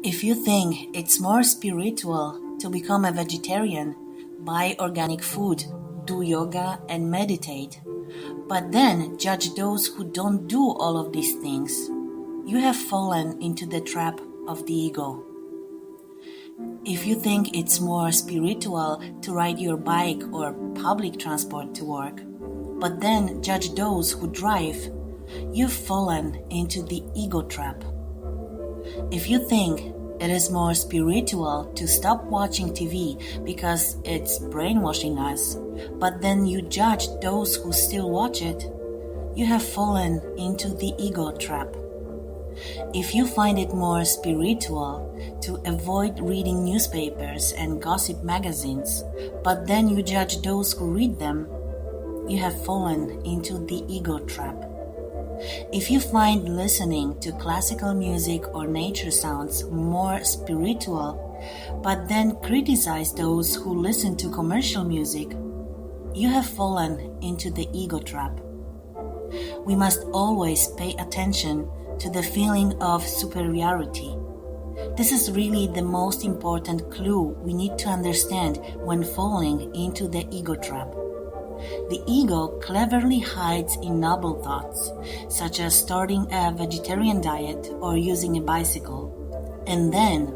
If you think it's more spiritual to become a vegetarian, buy organic food, do yoga, and meditate, but then judge those who don't do all of these things, you have fallen into the trap of the ego. If you think it's more spiritual to ride your bike or public transport to work, but then judge those who drive, you've fallen into the ego trap. If you think it is more spiritual to stop watching TV because it's brainwashing us, but then you judge those who still watch it, you have fallen into the ego trap. If you find it more spiritual to avoid reading newspapers and gossip magazines, but then you judge those who read them, you have fallen into the ego trap. If you find listening to classical music or nature sounds more spiritual, but then criticize those who listen to commercial music, you have fallen into the ego trap. We must always pay attention to the feeling of superiority. This is really the most important clue we need to understand when falling into the ego trap. The ego cleverly hides in noble thoughts, such as starting a vegetarian diet or using a bicycle, and then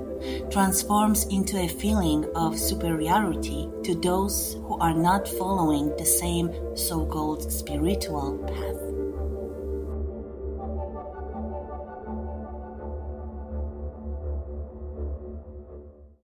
transforms into a feeling of superiority to those who are not following the same so-called spiritual path.